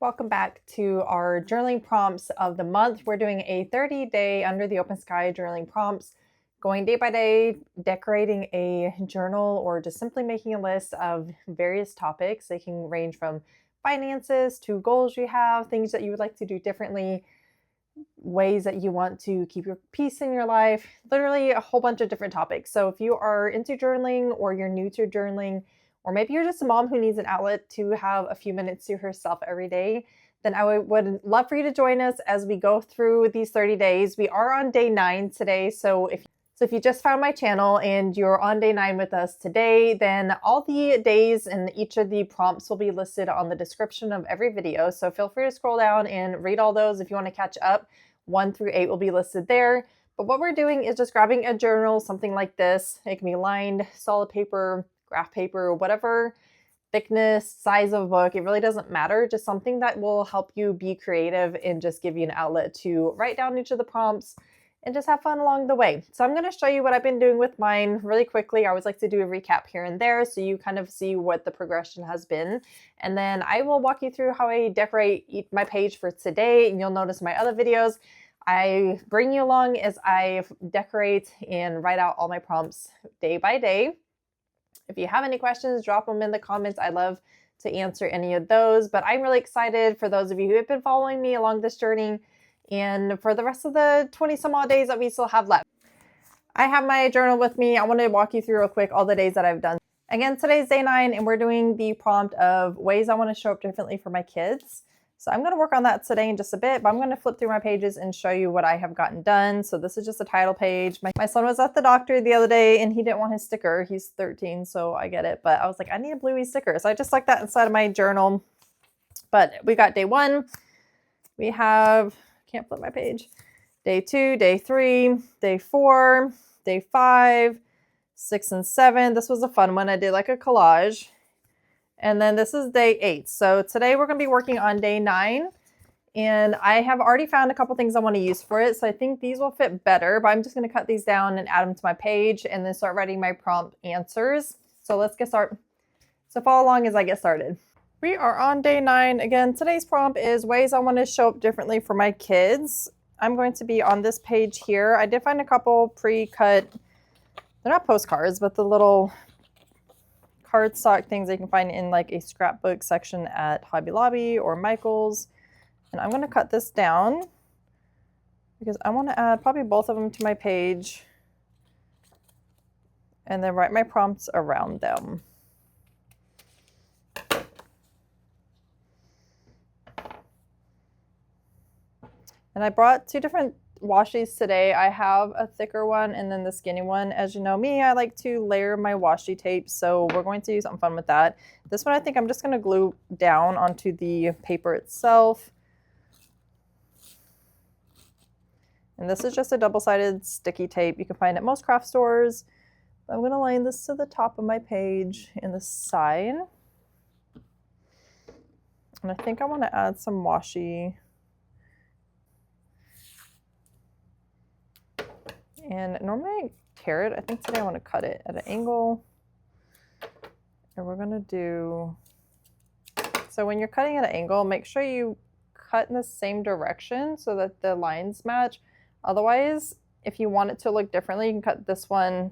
Welcome back to our journaling prompts of the month. We're doing a 30-day under the open sky journaling prompts, going day by day, decorating a journal or just simply making a list of various topics. They can range from finances to goals you have, things that you would like to do differently, ways that you want to keep your peace in your life, literally a whole bunch of different topics. So if you are into journaling or you're new to journaling, or maybe you're just a mom who needs an outlet to have a few minutes to herself every day, then I would love for you to join us as we go through these 30 days. We are on day 9 today, so if you just found my channel and you're on day 9 with us today, then all the days and each of the prompts will be listed on the description of every video. So feel free to scroll down and read all those if you want to catch up. 1 through 8 will be listed there. But what we're doing is just grabbing a journal, something like this. It can be lined, solid paper, graph paper, whatever thickness, size of a book, it really doesn't matter. Just something that will help you be creative and just give you an outlet to write down each of the prompts and just have fun along the way. So I'm going to show you what I've been doing with mine really quickly. I always like to do a recap here and there so you kind of see what the progression has been. And then I will walk you through how I decorate my page for today. And you'll notice my other videos, I bring you along as I decorate and write out all my prompts day by day. If you have any questions, drop them in the comments. I'd love to answer any of those. But I'm really excited for those of you who have been following me along this journey and for the rest of the 20 some odd days that we still have left. I have my journal with me. I want to walk you through real quick all the days that I've done. Again, today's day 9 and we're doing the prompt of ways I want to show up differently for my kids. So I'm going to work on that today in just a bit, but I'm going to flip through my pages and show you what I have gotten done. So this is just a title page. My son was at the doctor the other day and he didn't want his sticker. He's 13, so I get it. But I was like, I need a bluey sticker. So I just stuck that inside of my journal. But we got day 1. We have, can't flip my page. Day 2, day 3, day 4, day 5, 6, and 7. This was a fun one. I did like a collage. And then this is day 8. So today we're going to be working on day 9. And I have already found a couple things I want to use for it. So I think these will fit better. But I'm just going to cut these down and add them to my page and then start writing my prompt answers. So let's get started. So follow along as I get started. We are on day 9. Again, today's prompt is ways I want to show up differently for my kids. I'm going to be on this page here. I did find a couple pre-cut, they're not postcards, but the little cardstock things you can find in like a scrapbook section at Hobby Lobby or Michael's. And I'm going to cut this down because I want to add probably both of them to my page and then write my prompts around them. And I brought 2 different washies today. I have a thicker one and then the skinny one. As you know me, I like to layer my washi tape, so we're going to do something fun with that. This one I think I'm just going to glue down onto the paper itself. And this is just a double-sided sticky tape you can find at most craft stores. I'm going to line this to the top of my page and the side. And I think I want to add some washi. And normally I tear it. I think today I want to cut it at an angle. And we're going to do, so when you're cutting at an angle, make sure you cut in the same direction so that the lines match. Otherwise, if you want it to look differently, you can cut this one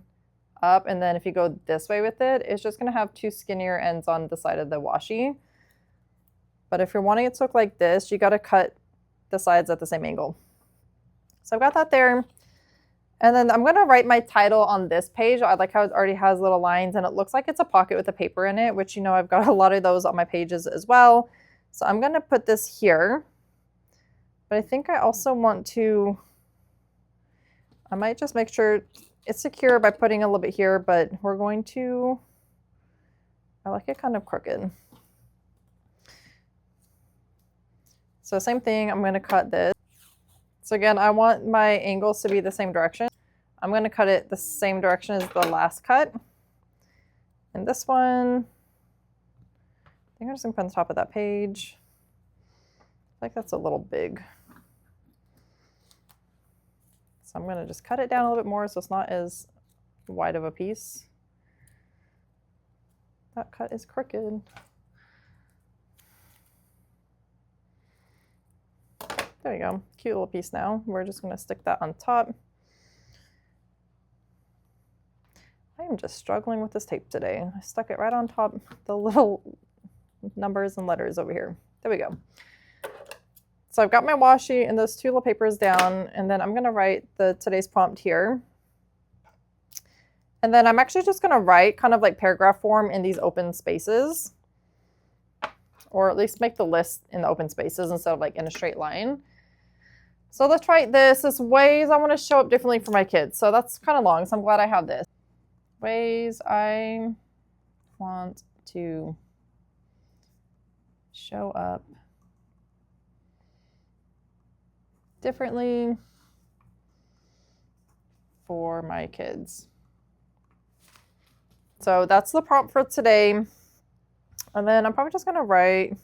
up. And then if you go this way with it, it's just going to have 2 skinnier ends on the side of the washi. But if you're wanting it to look like this, you got to cut the sides at the same angle. So I've got that there. And then I'm going to write my title on this page. I like how it already has little lines and it looks like it's a pocket with a paper in it, which, you know, I've got a lot of those on my pages as well. So I'm going to put this here. But I think I also want to, I might just make sure it's secure by putting a little bit here, but we're going to, I like it kind of crooked. So same thing, I'm going to cut this. So again, I want my angles to be the same direction. I'm going to cut it the same direction as the last cut. And this one, I think I'm just going to put on the top of that page. I think that's a little big. So I'm going to just cut it down a little bit more so it's not as wide of a piece. That cut is crooked. There we go, cute little piece now. We're just gonna stick that on top. I am just struggling with this tape today. I stuck it right on top, the little numbers and letters over here. There we go. So I've got my washi and those two little papers down, and then I'm gonna write today's prompt here. And then I'm actually just gonna write kind of like paragraph form in these open spaces, or at least make the list in the open spaces instead of like in a straight line. So let's write this as ways I want to show up differently for my kids. So that's kind of long, so I'm glad I have this. Ways I want to show up differently for my kids. So that's the prompt for today. And then I'm probably just gonna write,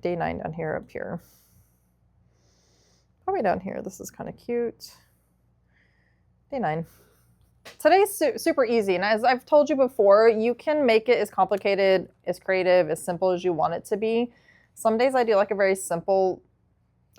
day 9 down here, up here. Probably down here, this is kind of cute. Day 9. Today's super easy, and as I've told you before, you can make it as complicated, as creative, as simple as you want it to be. Some days I do like a very simple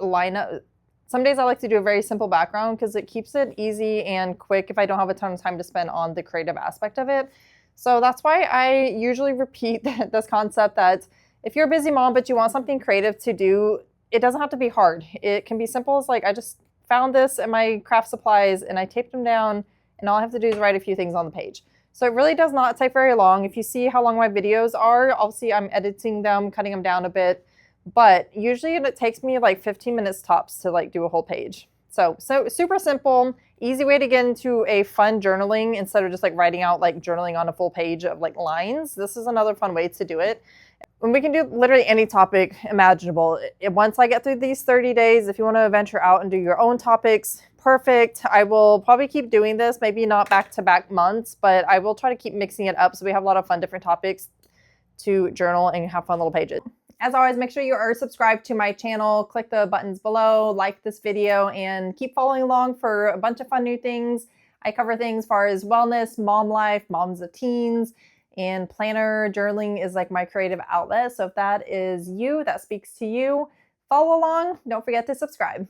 lineup. Some days I like to do a very simple background because it keeps it easy and quick if I don't have a ton of time to spend on the creative aspect of it. So that's why I usually repeat this concept that if you're a busy mom but you want something creative to do, it doesn't have to be hard. It can be simple as like, I just found this in my craft supplies and I taped them down, and all I have to do is write a few things on the page. So it really does not take very long. If you see how long my videos are, obviously I'm editing them, cutting them down a bit, but usually it takes me like 15 minutes tops to like do a whole page. So super simple, easy way to get into a fun journaling instead of just like writing out like journaling on a full page of like lines. This is another fun way to do it. And we can do literally any topic imaginable. Once I get through these 30 days, if you want to venture out and do your own topics, perfect. I will probably keep doing this, maybe not back-to-back months, but I will try to keep mixing it up so we have a lot of fun different topics to journal and have fun little pages. As always, make sure you are subscribed to my channel, click the buttons below, like this video, and keep following along for a bunch of fun new things. I cover things as far as wellness, mom life, moms of teens, and planner journaling is like my creative outlet. So if that is you, that speaks to you, follow along. Don't forget to subscribe.